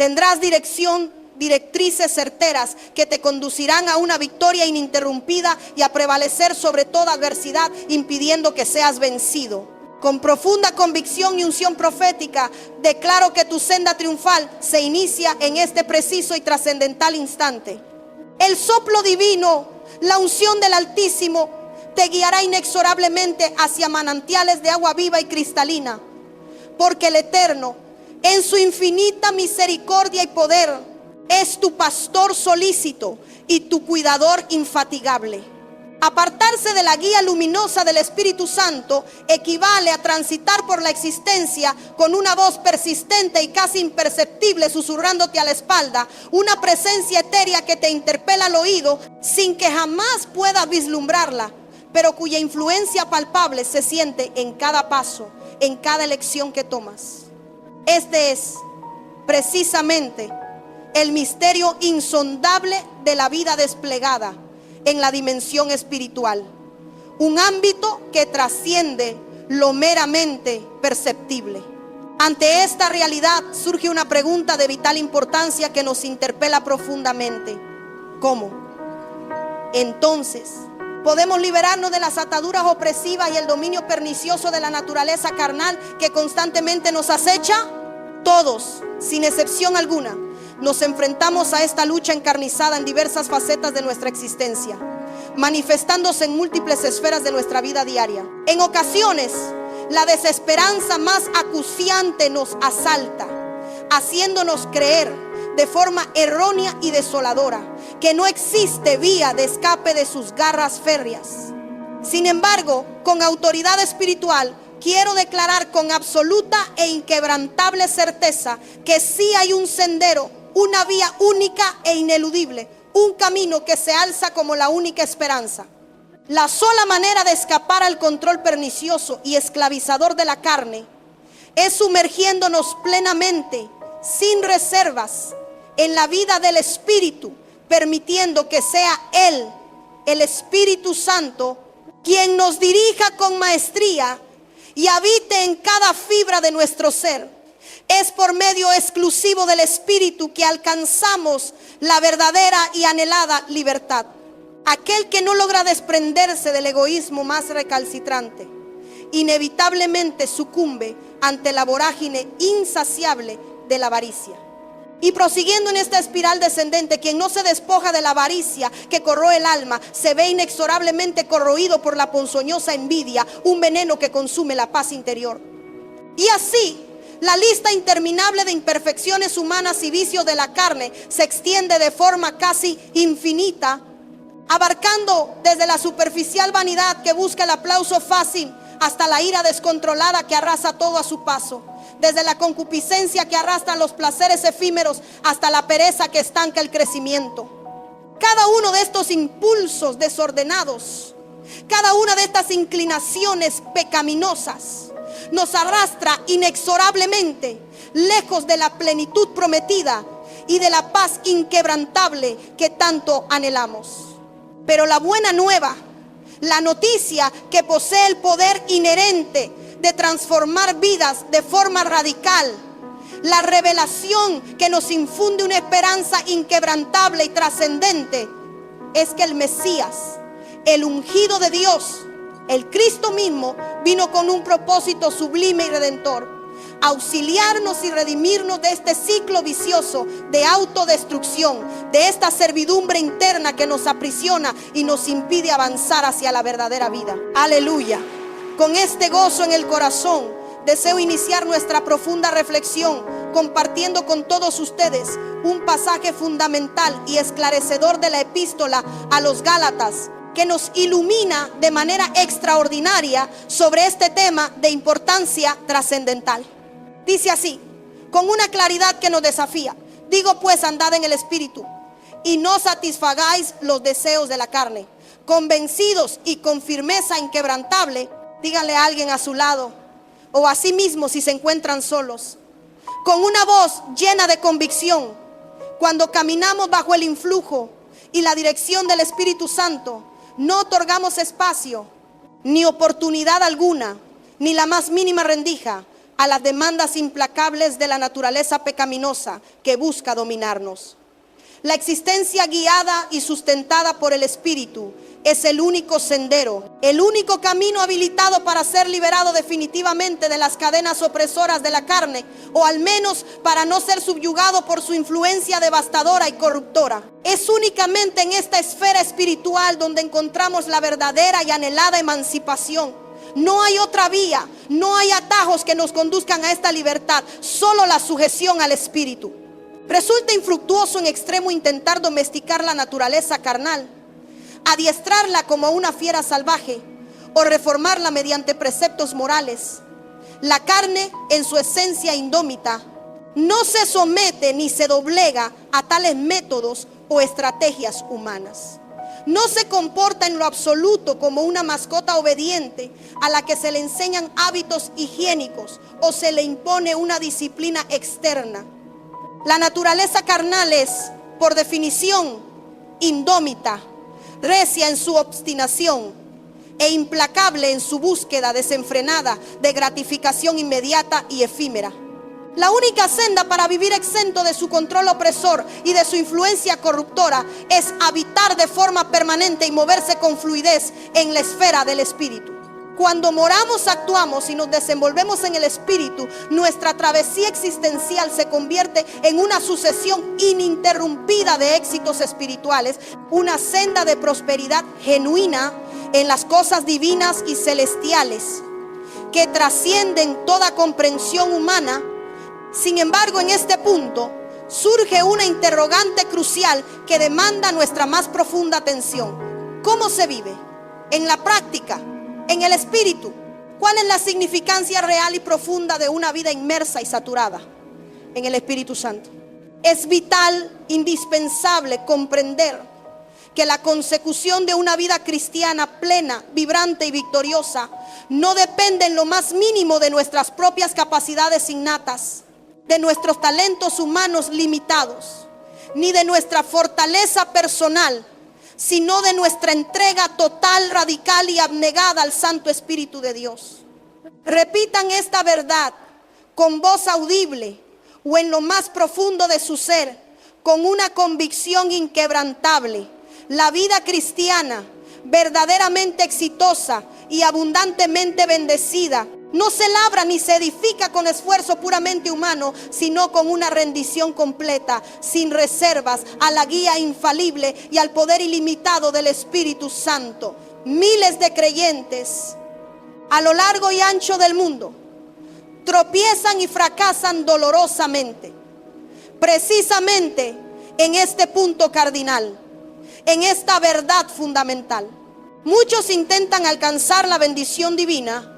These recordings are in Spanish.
Tendrás directrices certeras que te conducirán a una victoria ininterrumpida y a prevalecer sobre toda adversidad, impidiendo que seas vencido. Con profunda convicción y unción profética, declaro que tu senda triunfal se inicia en este preciso y trascendental instante. El soplo divino, la unción del Altísimo, te guiará inexorablemente hacia manantiales de agua viva y cristalina, porque el Eterno, en su infinita misericordia y poder, es tu pastor solícito y tu cuidador infatigable. Apartarse de la guía luminosa del Espíritu Santo equivale a transitar por la existencia con una voz persistente y casi imperceptible susurrándote a la espalda, una presencia etérea que te interpela al oído sin que jamás puedas vislumbrarla, pero cuya influencia palpable se siente en cada paso, en cada elección que tomas. Este es precisamente el misterio insondable de la vida desplegada en la dimensión espiritual, un ámbito que trasciende lo meramente perceptible. Ante esta realidad surge una pregunta de vital importancia que nos interpela profundamente: ¿cómo? Entonces, ¿podemos liberarnos de las ataduras opresivas y el dominio pernicioso de la naturaleza carnal que constantemente nos acecha? Todos, sin excepción alguna, nos enfrentamos a esta lucha encarnizada en diversas facetas de nuestra existencia, manifestándose en múltiples esferas de nuestra vida diaria. En ocasiones, la desesperanza más acuciante nos asalta, haciéndonos creer de forma errónea y desoladora que no existe vía de escape de sus garras férreas. Sin embargo, con autoridad espiritual, quiero declarar con absoluta e inquebrantable certeza que sí hay un sendero, una vía única e ineludible, un camino que se alza como la única esperanza. La sola manera de escapar al control pernicioso y esclavizador de la carne es sumergiéndonos plenamente, sin reservas, en la vida del Espíritu, permitiendo que sea Él, el Espíritu Santo, quien nos dirija con maestría y habite en cada fibra de nuestro ser. Es por medio exclusivo del Espíritu que alcanzamos la verdadera y anhelada libertad. Aquel que no logra desprenderse del egoísmo más recalcitrante, inevitablemente sucumbe ante la vorágine insaciable de la avaricia. Y prosiguiendo en esta espiral descendente, quien no se despoja de la avaricia que corroe el alma, se ve inexorablemente corroído por la ponzoñosa envidia, un veneno que consume la paz interior. Y así, la lista interminable de imperfecciones humanas y vicios de la carne se extiende de forma casi infinita, abarcando desde la superficial vanidad que busca el aplauso fácil hasta la ira descontrolada que arrasa todo a su paso, desde la concupiscencia que arrastra los placeres efímeros hasta la pereza que estanca el crecimiento. Cada uno de estos impulsos desordenados, cada una de estas inclinaciones pecaminosas nos arrastra inexorablemente lejos de la plenitud prometida y de la paz inquebrantable que tanto anhelamos. Pero la buena nueva, la noticia que posee el poder inherente de transformar vidas de forma radical, la revelación que nos infunde una esperanza inquebrantable y trascendente, es que el Mesías, el ungido de Dios, el Cristo mismo, vino con un propósito sublime y redentor: auxiliarnos y redimirnos de este ciclo vicioso de autodestrucción, de esta servidumbre interna que nos aprisiona y nos impide avanzar hacia la verdadera vida. Aleluya. Con este gozo en el corazón, deseo iniciar nuestra profunda reflexión compartiendo con todos ustedes un pasaje fundamental y esclarecedor de la epístola a los Gálatas, que nos ilumina de manera extraordinaria sobre este tema de importancia trascendental. Dice así, con una claridad que nos desafía: digo pues, andad en el Espíritu, y no satisfagáis los deseos de la carne. Convencidos y con firmeza inquebrantable, díganle a alguien a su lado, o a sí mismo si se encuentran solos, con una voz llena de convicción: cuando caminamos bajo el influjo y la dirección del Espíritu Santo, no otorgamos espacio, ni oportunidad alguna, ni la más mínima rendija a las demandas implacables de la naturaleza pecaminosa que busca dominarnos. La existencia guiada y sustentada por el Espíritu es el único sendero, el único camino habilitado para ser liberado definitivamente de las cadenas opresoras de la carne, o al menos para no ser subyugado por su influencia devastadora y corruptora. Es únicamente en esta esfera espiritual donde encontramos la verdadera y anhelada emancipación. No hay otra vía, no hay atajos que nos conduzcan a esta libertad, solo la sujeción al Espíritu. Resulta infructuoso en extremo intentar domesticar la naturaleza carnal, adiestrarla como una fiera salvaje o reformarla mediante preceptos morales. La carne, en su esencia indómita, no se somete ni se doblega a tales métodos o estrategias humanas. No se comporta en lo absoluto como una mascota obediente a la que se le enseñan hábitos higiénicos o se le impone una disciplina externa. La naturaleza carnal es, por definición, indómita, recia en su obstinación e implacable en su búsqueda desenfrenada de gratificación inmediata y efímera. La única senda para vivir exento de su control opresor y de su influencia corruptora es habitar de forma permanente y moverse con fluidez en la esfera del Espíritu. Cuando moramos, actuamos y nos desenvolvemos en el Espíritu, nuestra travesía existencial se convierte en una sucesión ininterrumpida de éxitos espirituales, una senda de prosperidad genuina en las cosas divinas y celestiales que trascienden toda comprensión humana. Sin embargo, en este punto surge una interrogante crucial que demanda nuestra más profunda atención. ¿Cómo se vive? En la práctica, en el Espíritu. ¿Cuál es la significancia real y profunda de una vida inmersa y saturada en el Espíritu Santo? Es vital, indispensable comprender que la consecución de una vida cristiana plena, vibrante y victoriosa no depende en lo más mínimo de nuestras propias capacidades innatas, de nuestros talentos humanos limitados, ni de nuestra fortaleza personal, sino de nuestra entrega total, radical y abnegada al Santo Espíritu de Dios. Repitan esta verdad con voz audible o en lo más profundo de su ser, con una convicción inquebrantable. La vida cristiana, verdaderamente exitosa y abundantemente bendecida, no se labra ni se edifica con esfuerzo puramente humano, sino con una rendición completa, sin reservas, a la guía infalible y al poder ilimitado del Espíritu Santo. Miles de creyentes a lo largo y ancho del mundo tropiezan y fracasan dolorosamente, precisamente en este punto cardinal, en esta verdad fundamental. Muchos intentan alcanzar la bendición divina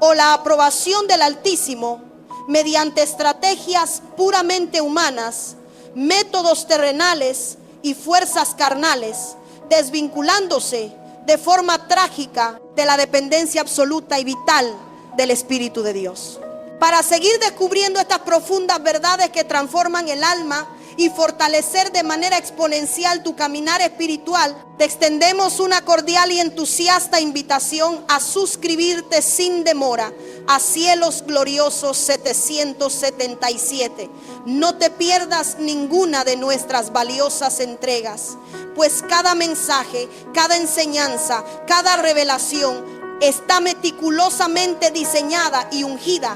o la aprobación del Altísimo mediante estrategias puramente humanas, métodos terrenales y fuerzas carnales, desvinculándose de forma trágica de la dependencia absoluta y vital del Espíritu de Dios. Para seguir descubriendo estas profundas verdades que transforman el alma y fortalecer de manera exponencial tu caminar espiritual, te extendemos una cordial y entusiasta invitación a suscribirte sin demora a Cielos Gloriosos 777. No te pierdas ninguna de nuestras valiosas entregas, pues cada mensaje, cada enseñanza, cada revelación está meticulosamente diseñada y ungida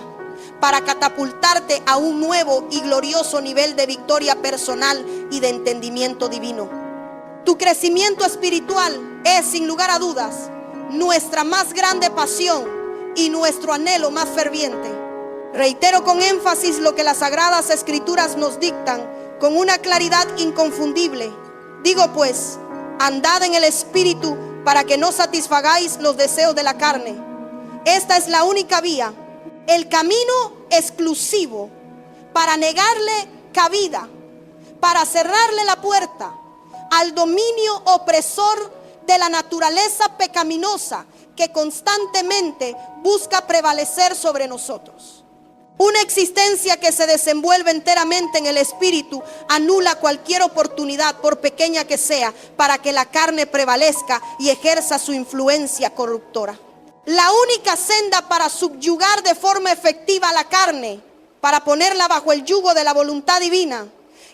para catapultarte a un nuevo y glorioso nivel de victoria personal y de entendimiento divino. Tu crecimiento espiritual es, sin lugar a dudas, nuestra más grande pasión y nuestro anhelo más ferviente. Reitero con énfasis lo que las Sagradas Escrituras nos dictan con una claridad inconfundible. Digo pues, andad en el Espíritu para que no satisfagáis los deseos de la carne. Esta es la única vía, el camino exclusivo para negarle cabida, para cerrarle la puerta al dominio opresor de la naturaleza pecaminosa que constantemente busca prevalecer sobre nosotros. Una existencia que se desenvuelve enteramente en el Espíritu anula cualquier oportunidad, por pequeña que sea, para que la carne prevalezca y ejerza su influencia corruptora. La única senda para subyugar de forma efectiva a la carne, para ponerla bajo el yugo de la voluntad divina,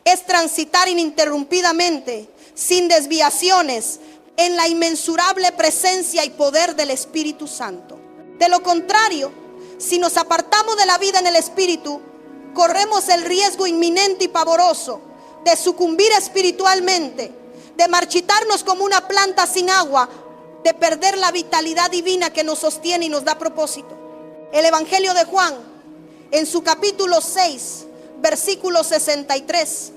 es transitar ininterrumpidamente, sin desviaciones, en la inmensurable presencia y poder del Espíritu Santo. De lo contrario, si nos apartamos de la vida en el Espíritu, corremos el riesgo inminente y pavoroso de sucumbir espiritualmente, de marchitarnos como una planta sin agua, de perder la vitalidad divina que nos sostiene y nos da propósito. El Evangelio de Juan, en su capítulo 6, versículo 63,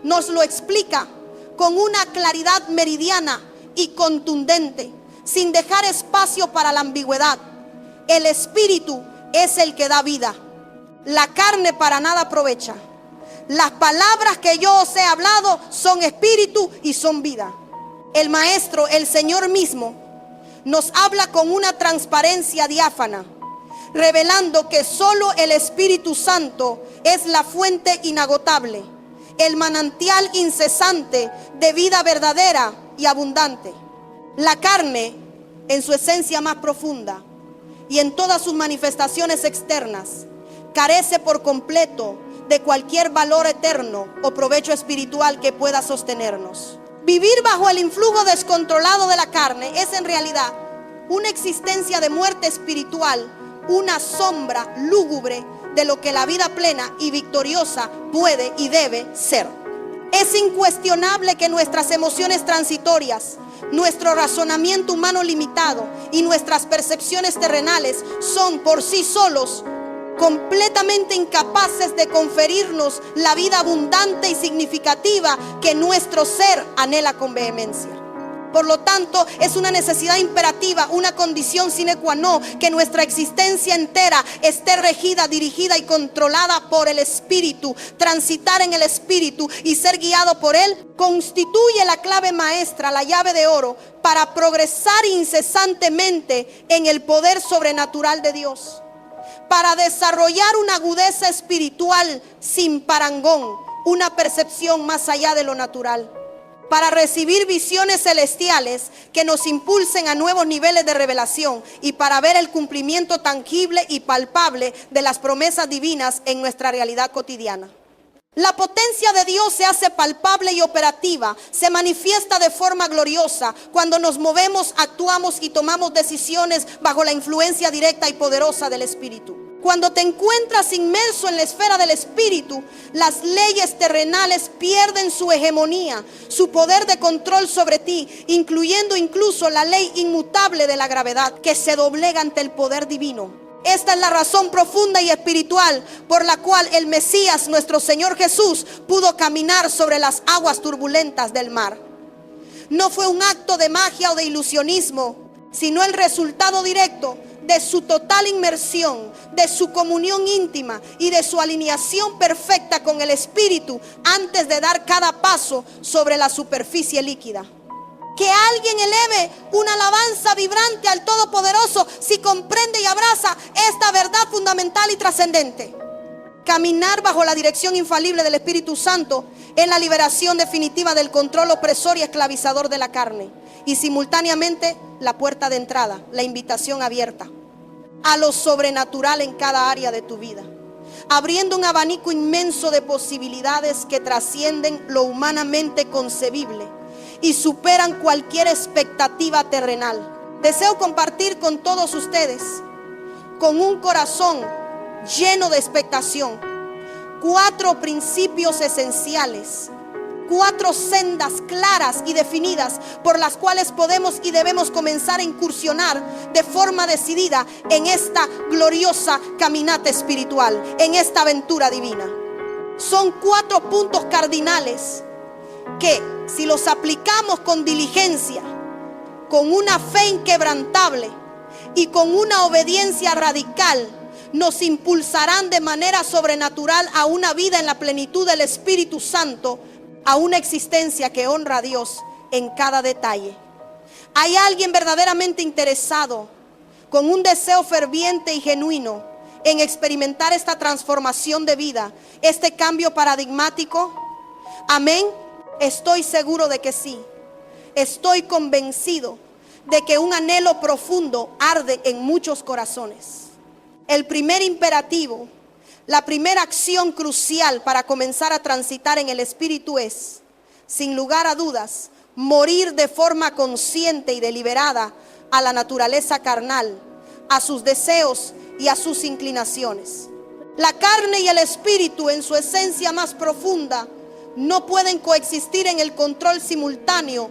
nos lo explica con una claridad meridiana y contundente, sin dejar espacio para la ambigüedad. El Espíritu es el que da vida. La carne para nada aprovecha. Las palabras que yo os he hablado son espíritu y son vida. El Maestro, el Señor mismo, nos habla con una transparencia diáfana, revelando que solo el Espíritu Santo es la fuente inagotable, el manantial incesante de vida verdadera y abundante. La carne, en su esencia más profunda y en todas sus manifestaciones externas, carece por completo de cualquier valor eterno o provecho espiritual que pueda sostenernos. Vivir bajo el influjo descontrolado de la carne es en realidad una existencia de muerte espiritual, una sombra lúgubre de lo que la vida plena y victoriosa puede y debe ser. Es incuestionable que nuestras emociones transitorias, nuestro razonamiento humano limitado y nuestras percepciones terrenales son por sí solos completamente incapaces de conferirnos la vida abundante y significativa que nuestro ser anhela con vehemencia. Por lo tanto, es una necesidad imperativa, una condición sine qua non, que nuestra existencia entera esté regida, dirigida y controlada por el Espíritu. Transitar en el Espíritu y ser guiado por Él constituye la clave maestra, la llave de oro para progresar incesantemente en el poder sobrenatural de Dios, para desarrollar una agudeza espiritual sin parangón, una percepción más allá de lo natural, para recibir visiones celestiales que nos impulsen a nuevos niveles de revelación y para ver el cumplimiento tangible y palpable de las promesas divinas en nuestra realidad cotidiana. La potencia de Dios se hace palpable y operativa, se manifiesta de forma gloriosa cuando nos movemos, actuamos y tomamos decisiones bajo la influencia directa y poderosa del Espíritu. Cuando te encuentras inmerso en la esfera del Espíritu, las leyes terrenales pierden su hegemonía, su poder de control sobre ti, incluyendo incluso la ley inmutable de la gravedad, que se doblega ante el poder divino. Esta es la razón profunda y espiritual por la cual el Mesías, nuestro Señor Jesús, pudo caminar sobre las aguas turbulentas del mar. No fue un acto de magia o de ilusionismo, sino el resultado directo de su total inmersión, de su comunión íntima y de su alineación perfecta con el Espíritu antes de dar cada paso sobre la superficie líquida. Que alguien eleve una alabanza vibrante al Todopoderoso si comprende y abraza esta verdad fundamental y trascendente. Caminar bajo la dirección infalible del Espíritu Santo es la liberación definitiva del control opresor y esclavizador de la carne, y simultáneamente la puerta de entrada, la invitación abierta a lo sobrenatural en cada área de tu vida, abriendo un abanico inmenso de posibilidades que trascienden lo humanamente concebible y superan cualquier expectativa terrenal. Deseo compartir con todos ustedes, con un corazón lleno de expectación, 4 principios esenciales, 4 sendas claras y definidas por las cuales podemos y debemos comenzar a incursionar de forma decidida en esta gloriosa caminata espiritual, en esta aventura divina. Son 4 puntos cardinales que, si los aplicamos con diligencia, con una fe inquebrantable y con una obediencia radical, nos impulsarán de manera sobrenatural a una vida en la plenitud del Espíritu Santo, a una existencia que honra a Dios en cada detalle. ¿Hay alguien verdaderamente interesado, con un deseo ferviente y genuino, en experimentar esta transformación de vida, este cambio paradigmático? Amén. Estoy seguro de que sí. Estoy convencido de que un anhelo profundo arde en muchos corazones. El primer imperativo, la primera acción crucial para comenzar a transitar en el Espíritu es, sin lugar a dudas, morir de forma consciente y deliberada a la naturaleza carnal, a sus deseos y a sus inclinaciones. La carne y el espíritu en su esencia más profunda no pueden coexistir en el control simultáneo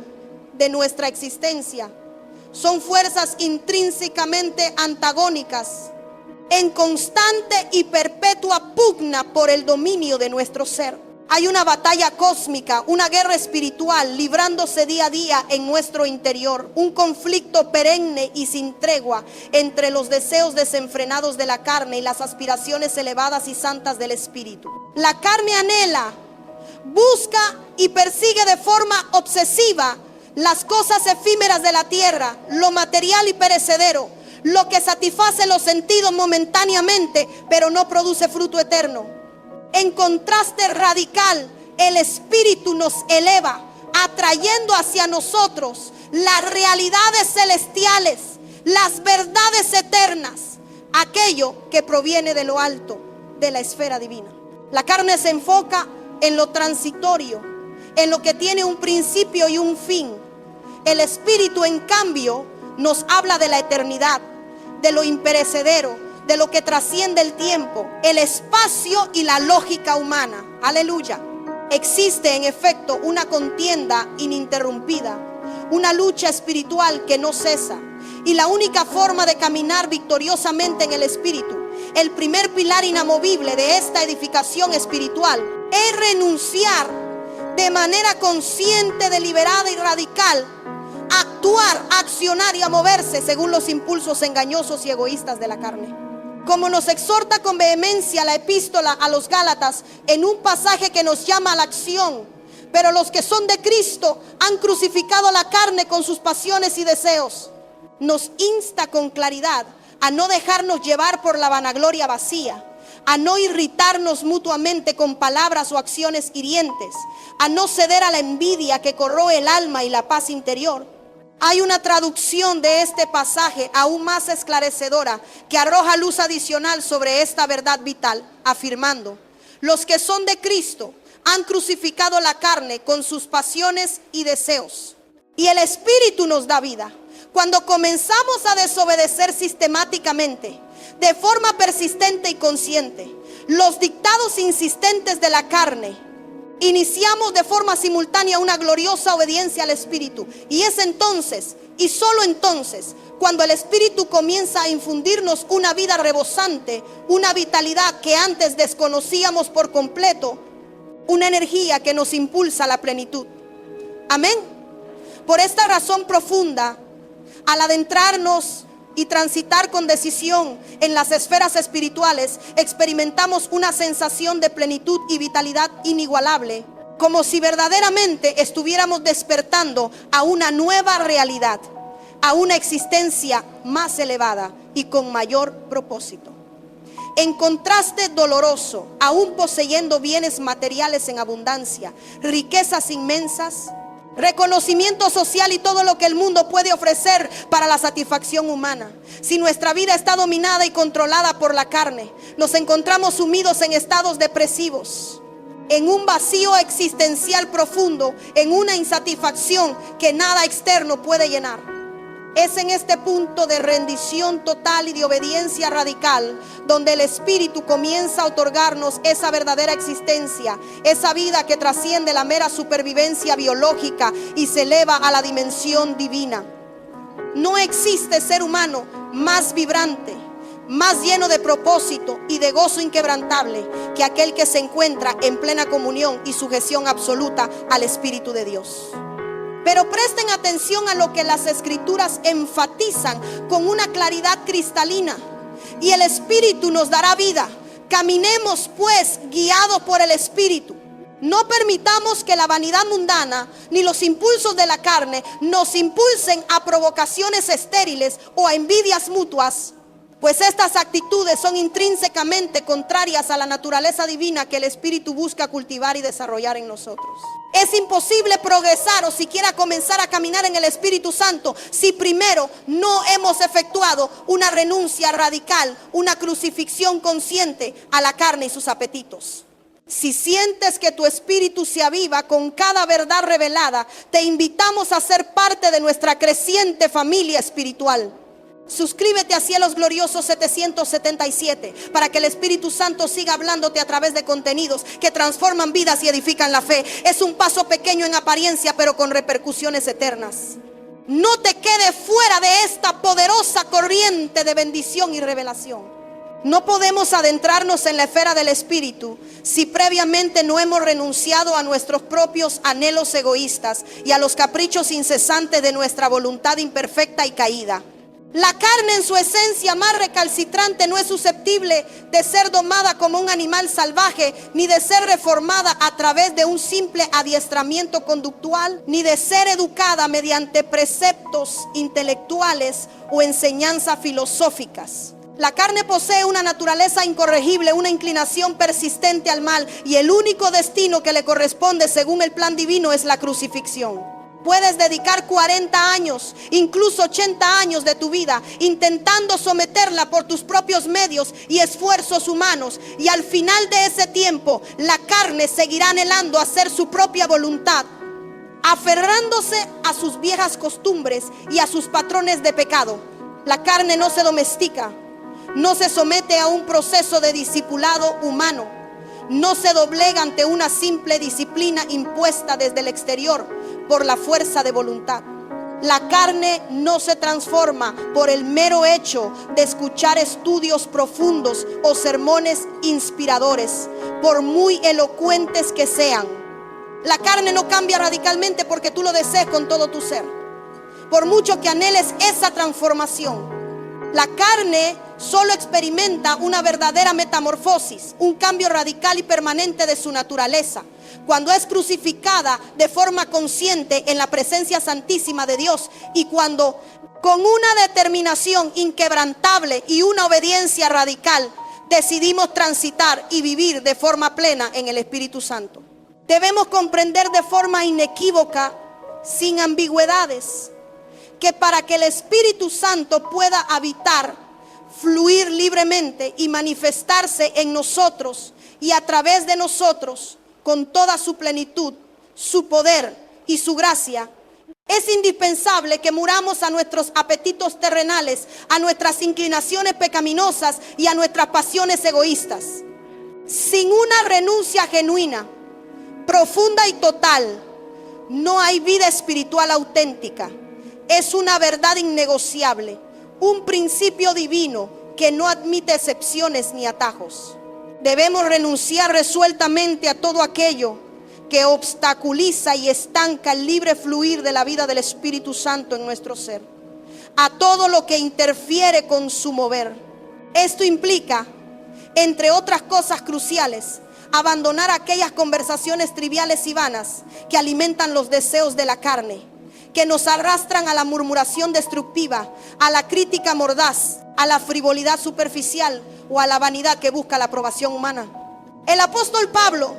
de nuestra existencia. Son fuerzas intrínsecamente antagónicas, en constante y perpetua pugna por el dominio de nuestro ser. Hay una batalla cósmica, una guerra espiritual librándose día a día en nuestro interior. Un conflicto perenne y sin tregua entre los deseos desenfrenados de la carne y las aspiraciones elevadas y santas del espíritu. La carne anhela, busca y persigue de forma obsesiva las cosas efímeras de la tierra, lo material y perecedero, lo que satisface los sentidos momentáneamente, pero no produce fruto eterno. En contraste radical, el Espíritu nos eleva, atrayendo hacia nosotros las realidades celestiales, las verdades eternas, aquello que proviene de lo alto, de la esfera divina. La carne se enfoca en lo transitorio, en lo que tiene un principio y un fin. El Espíritu, en cambio, nos habla de la eternidad, de lo imperecedero, de lo que trasciende el tiempo, el espacio y la lógica humana. Aleluya. Existe en efecto una contienda ininterrumpida, una lucha espiritual que no cesa. Y la única forma de caminar victoriosamente en el espíritu, el primer pilar inamovible de esta edificación espiritual, es renunciar de manera consciente, deliberada y radical a actuar, a accionar y a moverse según los impulsos engañosos y egoístas de la carne. Como nos exhorta con vehemencia la epístola a los Gálatas en un pasaje que nos llama a la acción. Pero los que son de Cristo han crucificado la carne con sus pasiones y deseos. Nos insta con claridad a no dejarnos llevar por la vanagloria vacía, a no irritarnos mutuamente con palabras o acciones hirientes, a no ceder a la envidia que corroe el alma y la paz interior. Hay una traducción de este pasaje aún más esclarecedora que arroja luz adicional sobre esta verdad vital, afirmando: los que son de Cristo han crucificado la carne con sus pasiones y deseos, y el Espíritu nos da vida. Cuando comenzamos a desobedecer sistemáticamente, de forma persistente y consciente, los dictados insistentes de la carne, iniciamos de forma simultánea una gloriosa obediencia al Espíritu. Y es entonces, y solo entonces, cuando el Espíritu comienza a infundirnos una vida rebosante, una vitalidad que antes desconocíamos por completo, una energía que nos impulsa a la plenitud. Amén. Por esta razón profunda, al adentrarnos y transitar con decisión en las esferas espirituales, experimentamos una sensación de plenitud y vitalidad inigualable, como si verdaderamente estuviéramos despertando a una nueva realidad, a una existencia más elevada y con mayor propósito. En contraste doloroso, aún poseyendo bienes materiales en abundancia, riquezas inmensas, reconocimiento social y todo lo que el mundo puede ofrecer para la satisfacción humana, si nuestra vida está dominada y controlada por la carne, nos encontramos sumidos en estados depresivos, en un vacío existencial profundo, en una insatisfacción que nada externo puede llenar. Es en este punto de rendición total y de obediencia radical donde el Espíritu comienza a otorgarnos esa verdadera existencia, esa vida que trasciende la mera supervivencia biológica y se eleva a la dimensión divina. No existe ser humano más vibrante, más lleno de propósito y de gozo inquebrantable que aquel que se encuentra en plena comunión y sujeción absoluta al Espíritu de Dios. Pero presten atención a lo que las Escrituras enfatizan con una claridad cristalina: y el Espíritu nos dará vida. Caminemos pues guiados por el Espíritu. No permitamos que la vanidad mundana ni los impulsos de la carne nos impulsen a provocaciones estériles o a envidias mutuas pues estas actitudes son intrínsecamente contrarias a la naturaleza divina que el Espíritu busca cultivar y desarrollar en nosotros. Es imposible progresar o siquiera comenzar a caminar en el Espíritu Santo si primero no hemos efectuado una renuncia radical, una crucifixión consciente a la carne y sus apetitos. Si sientes que tu espíritu se aviva con cada verdad revelada, te invitamos a ser parte de nuestra creciente familia espiritual. Suscríbete a Cielos Gloriosos 777 para que el Espíritu Santo siga hablándote a través de contenidos que transforman vidas y edifican la fe. Es un paso pequeño en apariencia, pero con repercusiones eternas. No te quedes fuera de esta poderosa corriente de bendición y revelación. No podemos adentrarnos en la esfera del Espíritu si previamente no hemos renunciado a nuestros propios anhelos egoístas y a los caprichos incesantes de nuestra voluntad imperfecta y caída. La carne en su esencia más recalcitrante no es susceptible de ser domada como un animal salvaje, ni de ser reformada a través de un simple adiestramiento conductual, ni de ser educada mediante preceptos intelectuales o enseñanzas filosóficas. La carne posee una naturaleza incorregible, una inclinación persistente al mal, y el único destino que le corresponde según el plan divino es la crucifixión. Puedes dedicar 40 años, incluso 80 años de tu vida intentando someterla por tus propios medios y esfuerzos humanos, y al final de ese tiempo la carne seguirá anhelando hacer su propia voluntad, aferrándose a sus viejas costumbres y a sus patrones de pecado. La carne no se domestica, no se somete a un proceso de discipulado humano, no se doblega ante una simple disciplina impuesta desde el exterior por la fuerza de voluntad. La carne no se transforma por el mero hecho de escuchar estudios profundos o sermones inspiradores, por muy elocuentes que sean. La carne no cambia radicalmente porque tú lo desees con todo tu ser, por mucho que anheles esa transformación. La carne solo experimenta una verdadera metamorfosis, un cambio radical y permanente de su naturaleza, cuando es crucificada de forma consciente en la presencia santísima de Dios, y cuando con una determinación inquebrantable y una obediencia radical decidimos transitar y vivir de forma plena en el Espíritu Santo. Debemos comprender de forma inequívoca, sin ambigüedades, que para que el Espíritu Santo pueda habitar, fluir libremente y manifestarse en nosotros y a través de nosotros con toda su plenitud, su poder y su gracia, es indispensable que muramos a nuestros apetitos terrenales, a nuestras inclinaciones pecaminosas y a nuestras pasiones egoístas. Sin una renuncia genuina, profunda y total, no hay vida espiritual auténtica. Es una verdad innegociable, un principio divino que no admite excepciones ni atajos. Debemos renunciar resueltamente a todo aquello que obstaculiza y estanca el libre fluir de la vida del Espíritu Santo en nuestro ser, a todo lo que interfiere con su mover. Esto implica, entre otras cosas cruciales, abandonar aquellas conversaciones triviales y vanas que alimentan los deseos de la carne, que nos arrastran a la murmuración destructiva, a la crítica mordaz, a la frivolidad superficial o a la vanidad que busca la aprobación humana. El apóstol Pablo,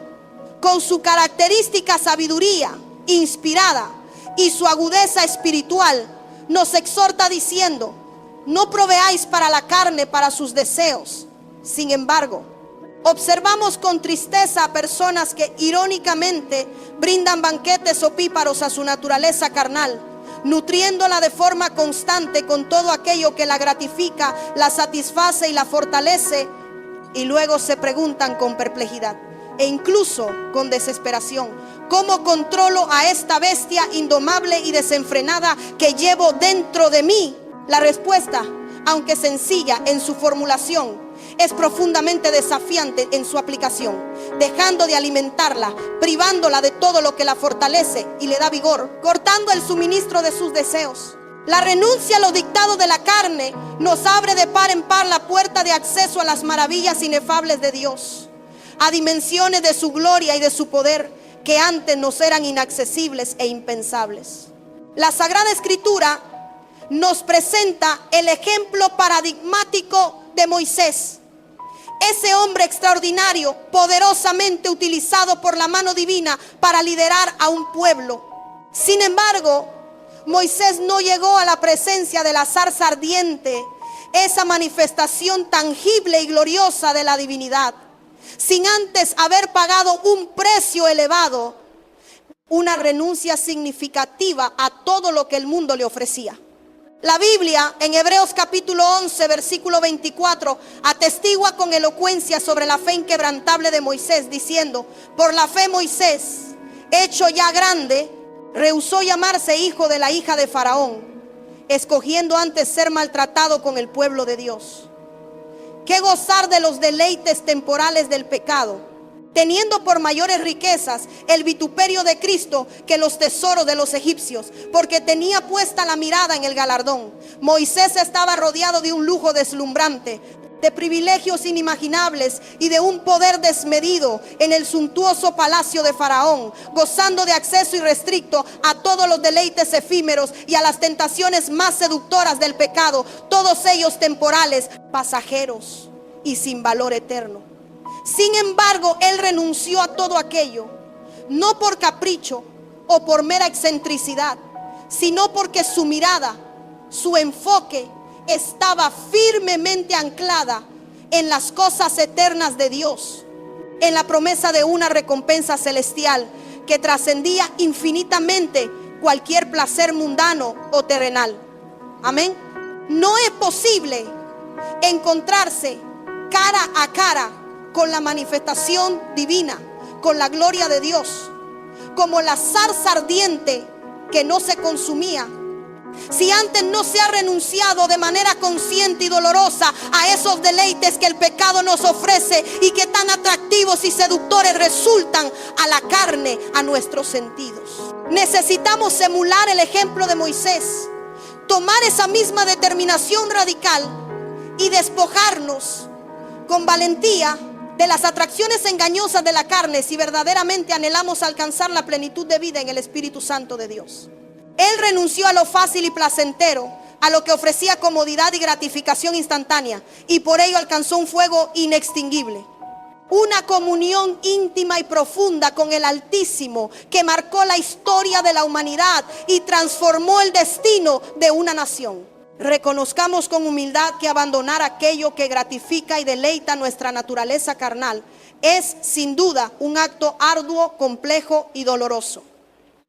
con su característica sabiduría inspirada y su agudeza espiritual, nos exhorta diciendo: no proveáis para la carne para sus deseos. Sin embargo, observamos con tristeza a personas que irónicamente brindan banquetes opíparos a su naturaleza carnal, nutriéndola de forma constante con todo aquello que la gratifica, la satisface y la fortalece, y luego se preguntan con perplejidad e incluso con desesperación: ¿cómo controlo a esta bestia indomable y desenfrenada que llevo dentro de mí? La respuesta, aunque sencilla en su formulación, es profundamente desafiante en su aplicación, dejando de alimentarla, privándola de todo lo que la fortalece y le da vigor, cortando el suministro de sus deseos. La renuncia a los dictados de la carne nos abre de par en par la puerta de acceso a las maravillas inefables de Dios, a dimensiones de su gloria y de su poder que antes nos eran inaccesibles e impensables. La Sagrada Escritura nos presenta el ejemplo paradigmático de Moisés. Ese hombre extraordinario, poderosamente utilizado por la mano divina para liderar a un pueblo. Sin embargo, Moisés no llegó a la presencia de la zarza ardiente, esa manifestación tangible y gloriosa de la divinidad, sin antes haber pagado un precio elevado, una renuncia significativa a todo lo que el mundo le ofrecía. La Biblia en Hebreos capítulo 11 versículo 24 atestigua con elocuencia sobre la fe inquebrantable de Moisés, diciendo: por la fe Moisés, hecho ya grande, rehusó llamarse hijo de la hija de Faraón, escogiendo antes ser maltratado con el pueblo de Dios, que gozar de los deleites temporales del pecado, teniendo por mayores riquezas el vituperio de Cristo que los tesoros de los egipcios, porque tenía puesta la mirada en el galardón. Moisés estaba rodeado de un lujo deslumbrante, de privilegios inimaginables y de un poder desmedido en el suntuoso palacio de Faraón, gozando de acceso irrestricto a todos los deleites efímeros y a las tentaciones más seductoras del pecado, todos ellos temporales, pasajeros y sin valor eterno. Sin embargo, él renunció a todo aquello, no por capricho o por mera excentricidad, sino porque su mirada, su enfoque estaba firmemente anclada en las cosas eternas de Dios, en la promesa de una recompensa celestial que trascendía infinitamente cualquier placer mundano o terrenal. Amén. No es posible encontrarse cara a cara con la manifestación divina, con la gloria de Dios, como la zarza ardiente que no se consumía, si antes no se ha renunciado de manera consciente y dolorosa a esos deleites que el pecado nos ofrece y que tan atractivos y seductores resultan a la carne, a nuestros sentidos. Necesitamos emular el ejemplo de Moisés, tomar esa misma determinación radical y despojarnos con valentía de las atracciones engañosas de la carne si verdaderamente anhelamos alcanzar la plenitud de vida en el Espíritu Santo de Dios. Él renunció a lo fácil y placentero, a lo que ofrecía comodidad y gratificación instantánea, y por ello alcanzó un fuego inextinguible, una comunión íntima y profunda con el Altísimo que marcó la historia de la humanidad y transformó el destino de una nación. Reconozcamos con humildad que abandonar aquello que gratifica y deleita nuestra naturaleza carnal es sin duda un acto arduo, complejo y doloroso.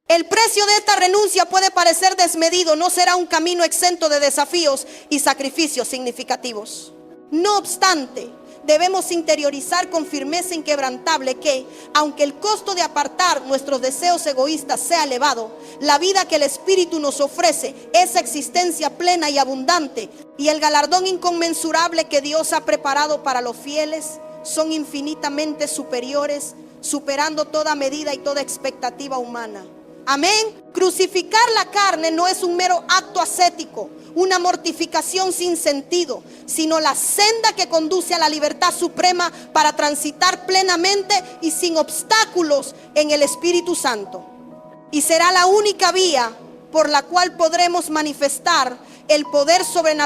El precio de esta renuncia puede parecer desmedido, no será un camino exento de desafíos y sacrificios significativos. No obstante, debemos interiorizar con firmeza inquebrantable que, aunque el costo de apartar nuestros deseos egoístas sea elevado, la vida que el Espíritu nos ofrece, esa existencia plena y abundante, y el galardón inconmensurable que Dios ha preparado para los fieles, son infinitamente superiores, superando toda medida y toda expectativa humana. Amén. Crucificar la carne no es un mero acto ascético, una mortificación sin sentido, sino la senda que conduce a la libertad suprema para transitar plenamente y sin obstáculos en el Espíritu Santo. Y será la única vía por la cual podremos manifestar el poder sobrenatural